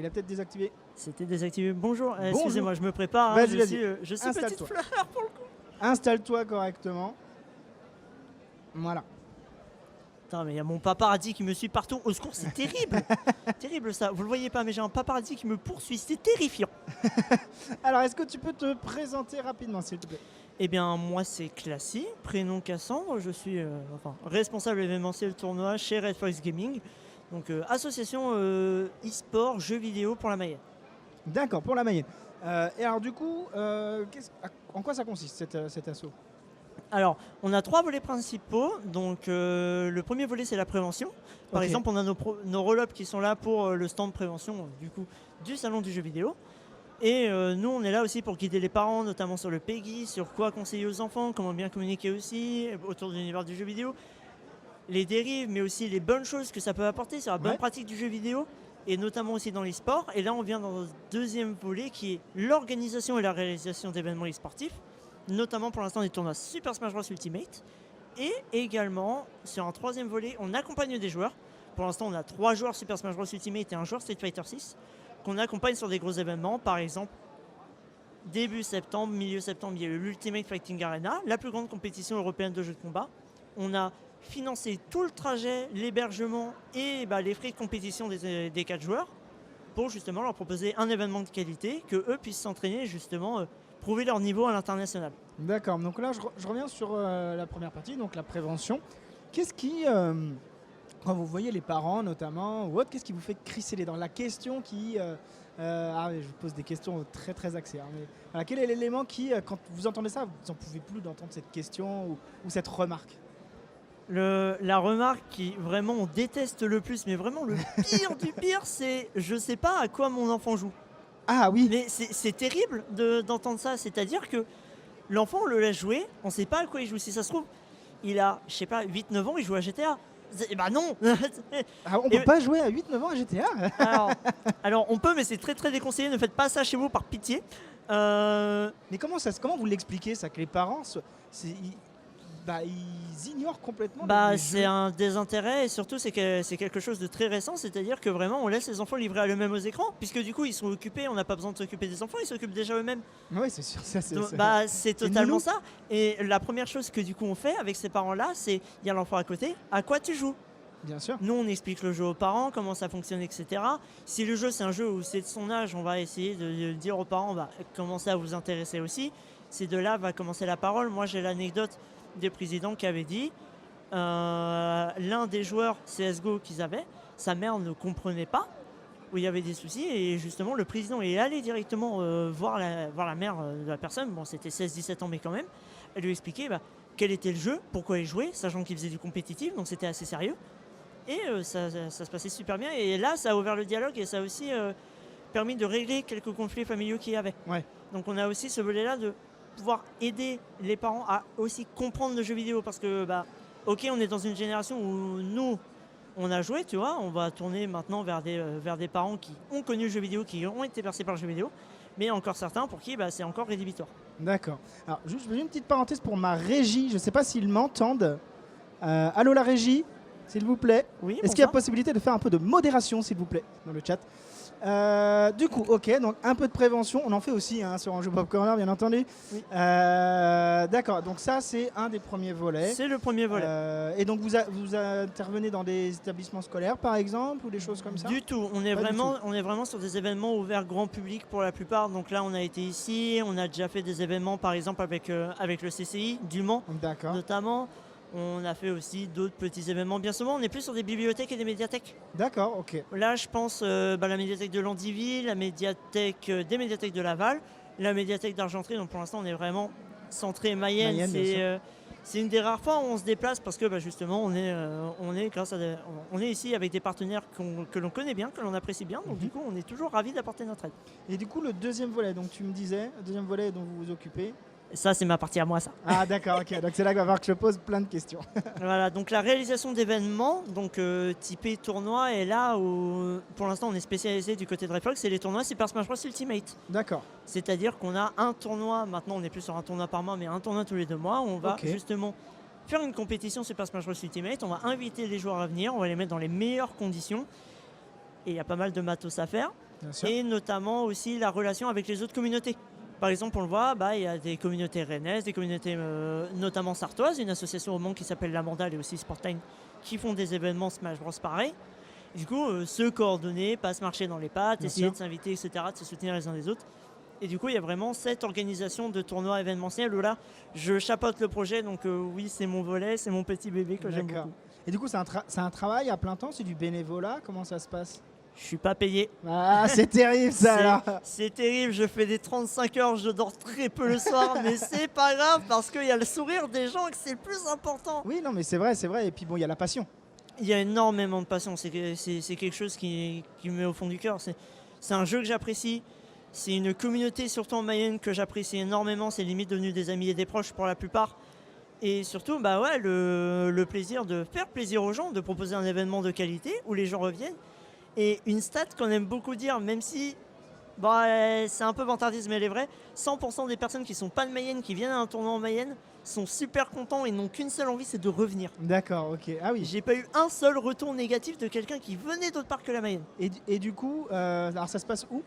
l'as peut-être désactivé. C'était désactivé. Bonjour, Bonjour. excusez-moi, je me prépare. Vas-y, vas-y. Je suis petite Installe-toi. fleur pour le coup. Installe-toi correctement. Voilà. Putain, mais il y a mon paparazzi qui me suit partout. Au secours, c'est terrible. Terrible ça. Vous le voyez pas, mais j'ai un paparazzi qui me poursuit. C'est terrifiant. Alors, est-ce que tu peux te présenter rapidement, s'il te plaît? Eh bien, moi, c'est Classy, prénom Cassandre. Je suis responsable événementiel tournoi chez Red Fox Gaming. Donc, association e-sport, jeux vidéo pour la Mayenne. D'accord, pour la Mayenne. Et alors, du coup, en quoi ça consiste, cet assaut? Alors, on a 3 volets principaux. Donc, le premier volet, c'est la prévention. Par Ok. exemple, on a nos roll-ups qui sont là pour le stand de prévention du salon du jeu vidéo. Et nous, on est là aussi pour guider les parents, notamment sur le PEGI, sur quoi conseiller aux enfants, comment bien communiquer aussi autour de l'univers du jeu vidéo. Les dérives, mais aussi les bonnes choses que ça peut apporter sur la bonne pratique du jeu vidéo, et notamment aussi dans les sports. Et là, on vient dans le deuxième volet qui est l'organisation et la réalisation d'événements e-sportifs, notamment pour l'instant des tournois Super Smash Bros Ultimate. Et également, sur un troisième volet, on accompagne des joueurs. Pour l'instant, on a 3 joueurs Super Smash Bros Ultimate et un joueur Street Fighter 6 qu'on accompagne sur des gros événements. Par exemple, début septembre, milieu septembre, il y a eu l'Ultimate Fighting Arena, la plus grande compétition européenne de jeux de combat. On a financé tout le trajet, l'hébergement et les frais de compétition des 4 joueurs pour justement leur proposer un événement de qualité, que eux puissent s'entraîner et justement prouver leur niveau à l'international. D'accord, donc là, je reviens sur la première partie, donc la prévention. Qu'est-ce qui, quand vous voyez les parents notamment, ou autre, qu'est-ce qui vous fait crisser les dents? La question qui... je vous pose des questions très très axées. Mais, voilà, quel est l'élément qui, quand vous entendez ça, vous n'en pouvez plus d'entendre cette question ou cette remarque? La remarque qui vraiment on déteste le plus, mais vraiment le pire du pire, c'est je sais pas à quoi mon enfant joue. Ah oui. Mais c'est terrible d'entendre ça, c'est-à-dire que l'enfant on le laisse jouer, on sait pas à quoi il joue. Si ça se trouve, il a, je sais pas, 8-9 ans, il joue à GTA. Bah non. Ah, on peut pas jouer à 8-9 ans à GTA? alors on peut, mais c'est très très déconseillé, ne faites pas ça chez vous par pitié. Mais comment vous l'expliquez ça, que les parents ils ignorent complètement les c'est jeux. un désintérêt et surtout c'est quelque chose de très récent, c'est-à-dire que vraiment on laisse les enfants livrés à eux-mêmes aux écrans, puisque du coup ils sont occupés, on n'a pas besoin de s'occuper des enfants, ils s'occupent déjà eux-mêmes. Oui, c'est sûr, ça C'est totalement ça. Et la première chose que du coup on fait avec ces parents-là, c'est il y a l'enfant à côté, à quoi tu joues? Bien sûr. Nous on explique le jeu aux parents, comment ça fonctionne, etc. Si le jeu c'est un jeu où c'est de son âge, on va essayer de dire aux parents, commencez à vous intéresser aussi. C'est de là va commencer la parole. Moi j'ai l'anecdote des présidents qui avaient dit l'un des joueurs CSGO qu'ils avaient, sa mère ne comprenait pas où il y avait des soucis et justement le président est allé directement voir la mère de la personne, bon c'était 16-17 ans mais quand même, elle lui expliquait quel était le jeu, pourquoi il jouait, sachant qu'il faisait du compétitif, donc c'était assez sérieux et ça se passait super bien et là ça a ouvert le dialogue et ça a aussi permis de régler quelques conflits familiaux qu'il y avait. Ouais. Donc on a aussi ce volet là de pouvoir aider les parents à aussi comprendre le jeu vidéo parce que ok on est dans une génération où nous on a joué, tu vois, on va tourner maintenant vers des parents qui ont connu le jeu vidéo, qui ont été bercés par le jeu vidéo, mais encore certains pour qui c'est encore rédhibitoire. D'accord. Alors juste une petite parenthèse pour ma régie, je ne sais pas s'ils m'entendent. Allô la régie, s'il vous plaît. Oui, est-ce qu'il y a possibilité de faire un peu de modération s'il vous plaît dans le chat? Du coup, ok, donc un peu de prévention, on en fait aussi sur Enjeu Pop Corner, bien entendu. Oui. D'accord, donc ça c'est un des premiers volets. C'est le premier volet. Et donc vous intervenez dans des établissements scolaires par exemple ou des choses comme ça? Du tout, on est vraiment sur des événements ouverts grand public pour la plupart. Donc là on a été ici, on a déjà fait des événements par exemple avec le CCI du Mans notamment. On a fait aussi d'autres petits événements. Bien souvent, on est plus sur des bibliothèques et des médiathèques. D'accord, ok. Là, je pense la médiathèque de Landivy, la médiathèque des médiathèques de Laval, la médiathèque d'Argenterie. Donc pour l'instant, on est vraiment centré Mayenne. C'est une des rares fois où on se déplace parce que justement, on est ici avec des partenaires que l'on connaît bien, que l'on apprécie bien. Donc du coup, on est toujours ravis d'apporter notre aide. Et du coup, le deuxième volet, donc tu me disais, le deuxième volet dont vous vous occupez. Ça, c'est ma partie à moi, ça. Ah d'accord, ok. Donc c'est là qu'il va falloir que je pose plein de questions. Voilà, donc la réalisation d'événements, donc typé tournoi, et là où pour l'instant on est spécialisé du côté de Red Fox, c'est les tournois Super Smash Bros Ultimate. D'accord. C'est-à-dire qu'on a un tournoi, maintenant on n'est plus sur un tournoi par mois, mais un tournoi tous les 2 mois, où on va justement faire une compétition Super Smash Bros Ultimate, on va inviter les joueurs à venir, on va les mettre dans les meilleures conditions, et il y a pas mal de matos à faire. Bien sûr. et notamment aussi la relation avec les autres communautés. Par exemple, on le voit, il y a des communautés rennaises, des communautés notamment sartoises, une association au Mans qui s'appelle La Mandale et aussi Sportline qui font des événements Smash Bros pareil. Du coup, se coordonner, pas se marcher dans les pattes, Bien essayer sûr. de s'inviter, etc., de se soutenir les uns les autres. Et du coup, il y a vraiment cette organisation de tournois événementiels où là, je chapeaute le projet. Donc oui, c'est mon volet, c'est mon petit bébé que j'aime D'accord. beaucoup. Et du coup, c'est un travail à plein temps, c'est du bénévolat, comment ça se passe? Je suis pas payé. Ah, c'est terrible ça alors. C'est terrible, je fais des 35 heures, je dors très peu le soir, mais c'est pas grave parce qu'il y a le sourire des gens et que c'est le plus important. Oui, non, mais c'est vrai, c'est vrai. Et puis bon, il y a la passion. Il y a énormément de passion, c'est quelque chose qui me met au fond du cœur. C'est un jeu que j'apprécie, c'est une communauté, surtout en Mayenne, que j'apprécie énormément. C'est limite devenu des amis et des proches pour la plupart. Et surtout, le plaisir de faire plaisir aux gens, de proposer un événement de qualité où les gens reviennent. Et une stat qu'on aime beaucoup dire, même si c'est un peu vantardisme, mais elle est vraie, 100% des personnes qui sont pas de Mayenne, qui viennent à un tournoi en Mayenne, sont super contents et n'ont qu'une seule envie, c'est de revenir. D'accord, ok. Ah oui. J'ai pas eu un seul retour négatif de quelqu'un qui venait d'autre part que la Mayenne. Et du coup, alors ça se passe où?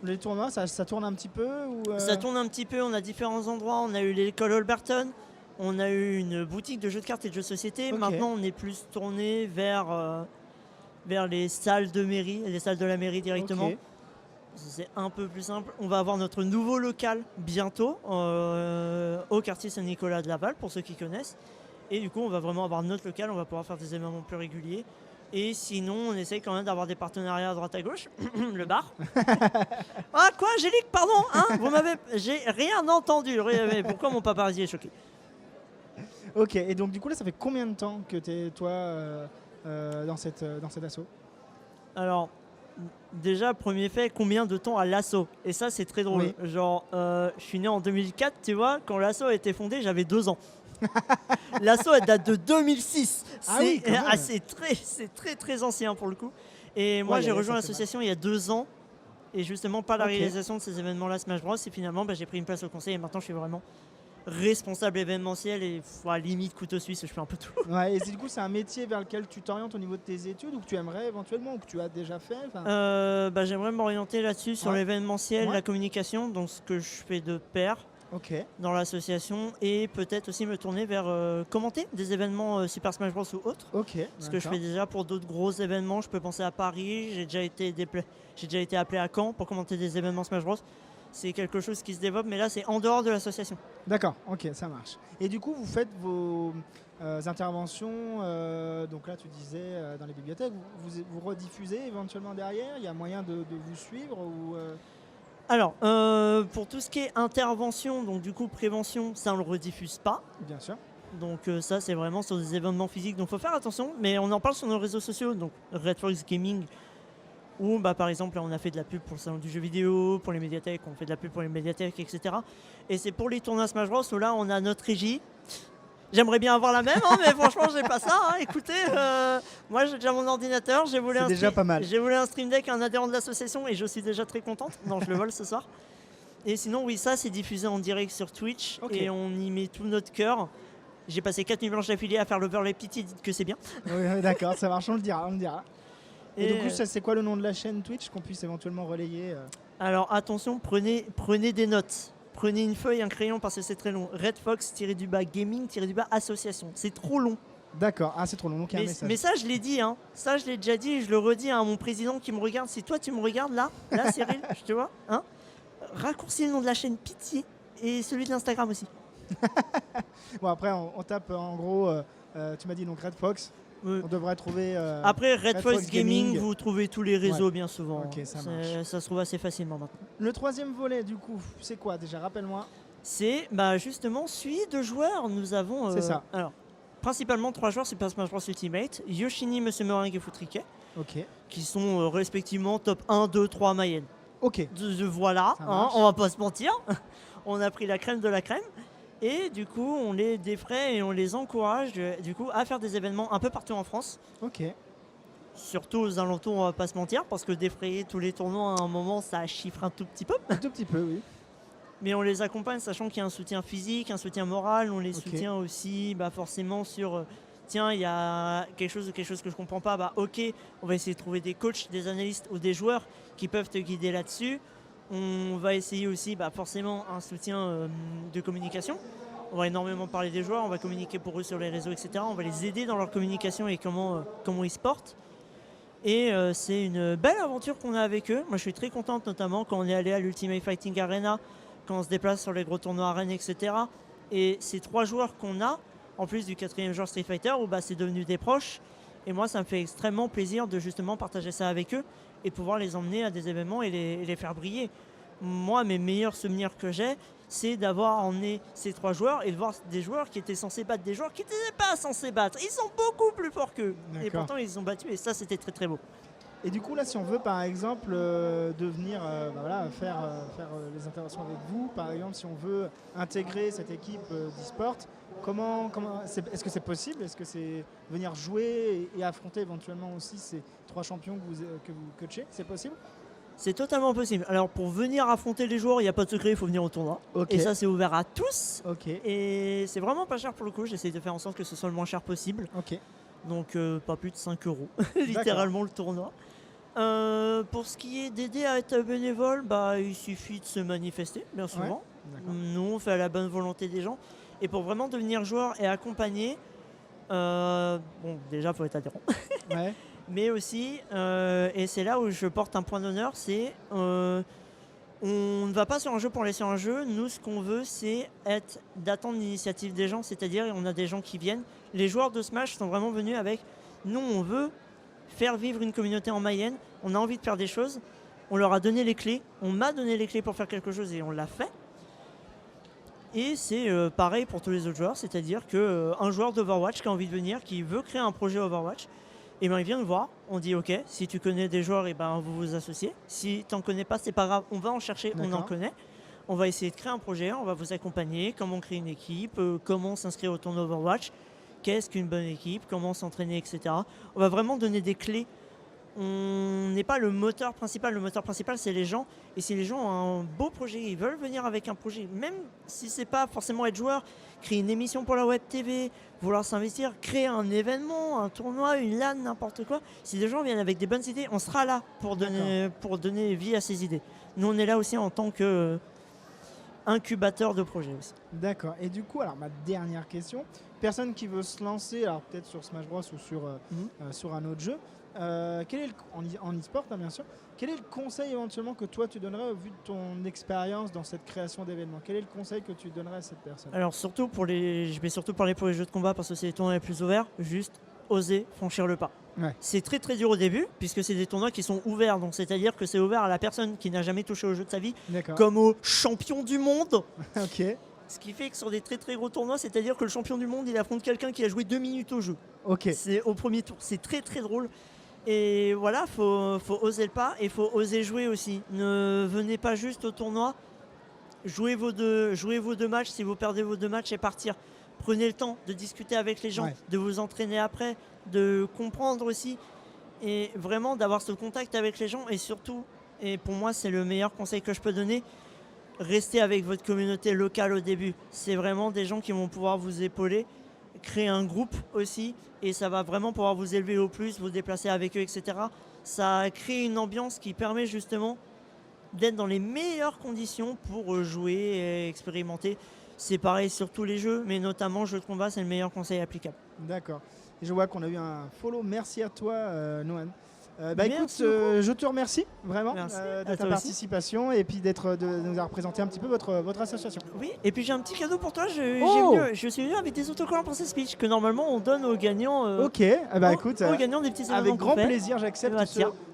Les tournois, ça tourne un petit peu ou Ça tourne un petit peu, on a différents endroits. On a eu l'école Holberton, on a eu une boutique de jeux de cartes et de jeux de société. Ok. Maintenant, on est plus tourné vers les salles de mairie, les salles de la mairie directement. Ok. C'est un peu plus simple. On va avoir notre nouveau local bientôt au quartier Saint-Nicolas de Laval, pour ceux qui connaissent. Et du coup, on va vraiment avoir notre local, on va pouvoir faire des événements plus réguliers. Et sinon, on essaye quand même d'avoir des partenariats à droite à gauche. Le bar. Ah quoi, Angélique, pardon, hein, j'ai rien entendu. Pourquoi mon paparazzi est choqué? Ok, et donc du coup là, ça fait combien de temps que tu es toi dans cet asso? Alors, déjà, premier fait, combien de temps à l'assaut? Et ça, c'est très drôle. Oui. Genre, je suis né en 2004, tu vois, quand l'assaut a été fondé, j'avais 2 ans. L'assaut, elle date de 2006. Ah oui, quand même. C'est très, très ancien pour le coup. Et moi, Ouais, j'ai ça rejoint fait l'association il y a 2 ans. Et justement, par la Ok. réalisation de ces événements-là, Smash Bros, et finalement, j'ai pris une place au conseil. Et maintenant, je suis vraiment responsable événementiel et limite couteau suisse, je fais un peu tout. Ouais, et du coup, c'est un métier vers lequel tu t'orientes au niveau de tes études ou que tu aimerais éventuellement ou que tu as déjà fait J'aimerais m'orienter là-dessus sur Ouais. l'événementiel, Ouais. la communication, donc ce que je fais de pair Ok, dans l'association, et peut-être aussi me tourner vers commenter des événements Super Smash Bros ou autres. ok. Ce que je fais déjà pour d'autres gros événements, je peux penser à Paris, j'ai déjà été appelé à Caen pour commenter des événements Smash Bros. C'est quelque chose qui se développe, mais là c'est en dehors de l'association. D'accord, ok, ça marche. Et du coup, vous faites vos interventions, donc là tu disais dans les bibliothèques, vous rediffusez éventuellement derrière? Il y a moyen de vous suivre ou Alors, pour tout ce qui est intervention, donc du coup prévention, ça on le rediffuse pas. Bien sûr. Donc ça c'est vraiment sur des événements physiques, donc faut faire attention, mais on en parle sur nos réseaux sociaux, donc Red Fox Gaming, où par exemple là, on a fait de la pub pour le salon du jeu vidéo, pour les médiathèques, on fait de la pub pour les médiathèques, etc. Et c'est pour les tournois Smash Bros où là on a notre régie. J'aimerais bien avoir la même, hein, mais franchement j'ai pas ça. Hein. Écoutez, moi j'ai déjà mon ordinateur, j'ai voulu C'est déjà pas mal. j'ai voulu un Stream Deck à un adhérent de l'association et je suis déjà très contente. Non, je le vole ce soir. Et sinon oui, ça c'est diffusé en direct sur Twitch Ok. et on y met tout notre cœur. J'ai passé 4 nuits blanches d'affilée à faire l'overlay pitié, dites que c'est bien. Oui, d'accord, ça marche, on le dira, on le dira. Et du coup, euh, ça, c'est quoi le nom de la chaîne Twitch qu'on puisse éventuellement relayer Alors attention, prenez des notes. Prenez une feuille, un crayon parce que c'est très long. Red Fox-Gaming-association. C'est trop long. D'accord, ah c'est trop long, donc il y a un message. Mais ça, je l'ai dit. Hein. Ça, je l'ai déjà dit et je le redis à mon président qui me regarde. Si toi, tu me regardes là, Cyril, je te vois, hein, raccourcis le nom de la chaîne, pitié, et celui de l'Instagram aussi. Bon, après, on tape en gros, tu m'as dit donc Red Fox. On devrait trouver. Après, Red Red Fox Fox Gaming, Gaming. vous trouvez tous les réseaux Ouais. bien souvent. Ok, ça marche. Ça se trouve assez facilement maintenant. Le troisième volet, du coup, c'est quoi déjà? Rappelle-moi. C'est justement celui de joueurs. Nous avons. C'est ça. Alors, principalement 3 joueurs Super Smash Bros Ultimate, Yoshini, Monsieur Meringue et Foutriquet, Ok. qui sont respectivement top 1, 2, 3 Mayenne. Ok. Voilà, Ça hein, marche. on va pas se mentir. On a pris la crème de la crème. Et du coup, on les défraie et on les encourage du coup, à faire des événements un peu partout en France. Ok. Surtout aux alentours, on va pas se mentir, parce que défrayer tous les tournois à un moment, ça chiffre un tout petit peu. Un tout petit peu, oui. Mais on les accompagne, sachant qu'il y a un soutien physique, un soutien moral. On les Ok. soutient aussi forcément sur tiens, il y a quelque chose que je comprends pas, bah ok, on va essayer de trouver des coachs, des analystes ou des joueurs qui peuvent te guider là-dessus. On va essayer aussi forcément un soutien de communication. On va énormément parler des joueurs, on va communiquer pour eux sur les réseaux, etc. On va les aider dans leur communication et comment ils se portent. Et c'est une belle aventure qu'on a avec eux. Moi, je suis très contente, notamment quand on est allé à l'Ultimate Fighting Arena, quand on se déplace sur les gros tournois arènes, etc. Et ces 3 joueurs qu'on a, en plus du 4e joueur Street Fighter, où c'est devenu des proches. Et moi, ça me fait extrêmement plaisir de justement partager ça avec eux et de pouvoir les emmener à des événements et les faire briller. Moi, mes meilleurs souvenirs que j'ai, c'est d'avoir emmené ces 3 joueurs et de voir des joueurs qui étaient censés battre des joueurs qui n'étaient pas censés battre. Ils sont beaucoup plus forts qu'eux. Et pourtant, ils ont battu et ça, c'était très très beau. Et du coup, là, si on veut, par exemple, devenir, faire les interventions avec vous, par exemple, si on veut intégrer cette équipe d'e-sport, est-ce que c'est possible? Est-ce que c'est venir jouer et affronter éventuellement aussi ces 3 champions que vous coachez? C'est possible? C'est totalement possible. Alors, pour venir affronter les joueurs, il n'y a pas de secret, il faut venir au tournoi. Okay. Et ça, c'est ouvert à tous. Okay. Et c'est vraiment pas cher pour le coup. J'essaie de faire en sorte que ce soit le moins cher possible. Okay. Donc, pas plus de 5 € littéralement le tournoi. Pour ce qui est d'aider à être bénévole, il suffit de se manifester, bien souvent. Ouais. Nous, on fait à la bonne volonté des gens. Et pour vraiment devenir joueur et accompagner, déjà, il faut être adhérent. Ouais. Mais aussi, et c'est là où je porte un point d'honneur, c'est on ne va pas sur un jeu pour aller sur un jeu. Nous, ce qu'on veut, c'est d'attendre l'initiative des gens. C'est-à-dire, on a des gens qui viennent. Les joueurs de Smash sont vraiment venus avec nous, on veut faire vivre une communauté en Mayenne. On a envie de faire des choses. On leur a donné les clés. On m'a donné les clés pour faire quelque chose et on l'a fait. Et c'est pareil pour tous les autres joueurs. C'est-à-dire qu'un joueur d'Overwatch qui a envie de venir, qui veut créer un projet Overwatch, il vient nous voir, on dit ok, si tu connais des joueurs, vous vous associez. Si tu n'en connais pas, c'est pas grave, on va en chercher, on en connaît. On va essayer de créer un projet, on va vous accompagner, comment créer une équipe, comment s'inscrire au tournoi Overwatch, qu'est-ce qu'une bonne équipe, comment s'entraîner, etc. On va vraiment donner des clés. On n'est pas le moteur principal c'est les gens. Et si les gens ont un beau projet, ils veulent venir avec un projet, même si c'est pas forcément être joueur, créer une émission pour la web TV, vouloir s'investir, créer un événement, un tournoi, une LAN, n'importe quoi. Si les gens viennent avec des bonnes idées, on sera là pour donner vie à ces idées. Nous, on est là aussi en tant que incubateur de projets aussi. D'accord. Et du coup, alors ma dernière question, personne qui veut se lancer, alors peut-être sur Smash Bros ou sur un autre jeu, en e-sport bien sûr, quel est le conseil éventuellement que toi tu donnerais au vu de ton expérience dans cette création d'événements? Quel est le conseil que tu donnerais à cette personne? Alors je vais surtout parler pour les jeux de combat parce que c'est les tournois les plus ouverts, juste oser franchir le pas. Ouais. C'est très très dur au début puisque c'est des tournois qui sont ouverts, donc c'est-à-dire que c'est ouvert à la personne qui n'a jamais touché au jeu de sa vie, comme au champion du monde. Ok. Ce qui fait que sur des très très gros tournois, c'est-à-dire que le champion du monde il affronte quelqu'un qui a joué 2 minutes au jeu. Ok. C'est au premier tour, c'est très très drôle. Et voilà, faut oser le pas et faut oser jouer aussi. Ne venez pas juste au tournoi, jouez vos deux matchs. Si vous perdez vos 2 matchs, et partir. Prenez le temps de discuter avec les gens, de vous entraîner après, de comprendre aussi et vraiment d'avoir ce contact avec les gens. Et surtout, et pour moi c'est le meilleur conseil que je peux donner, restez avec votre communauté locale au début. C'est vraiment des gens qui vont pouvoir vous épauler, créer un groupe aussi. Et ça va vraiment pouvoir vous élever au plus, vous déplacer avec eux, etc. Ça crée une ambiance qui permet justement d'être dans les meilleures conditions pour jouer et expérimenter. C'est pareil sur tous les jeux, mais notamment jeux de combat, c'est le meilleur conseil applicable. D'accord. Et je vois qu'on a eu un follow. Merci à toi, Noan. Écoute, je te remercie vraiment de ta participation et puis de nous avoir présenté un petit peu votre association. Oui, et puis j'ai un petit cadeau pour toi. Je suis venu avec des autocollants pour ces speeches que normalement on donne aux gagnants. Ok, écoute, aux gagnants des petits événements. Avec grand plaisir, j'accepte.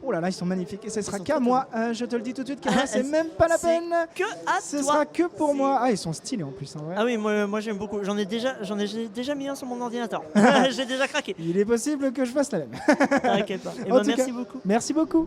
Oh là là, ils sont magnifiques. Et ce sera qu'à moi, je te le dis tout de suite, car c'est même pas la peine. Ce sera que pour moi. Ah, ils sont stylés en plus. Hein, ouais. Ah oui, moi j'aime beaucoup. J'en ai déjà mis un sur mon ordinateur. J'ai déjà craqué. Il est possible que je fasse la même. T'inquiète pas. Merci beaucoup. Merci beaucoup.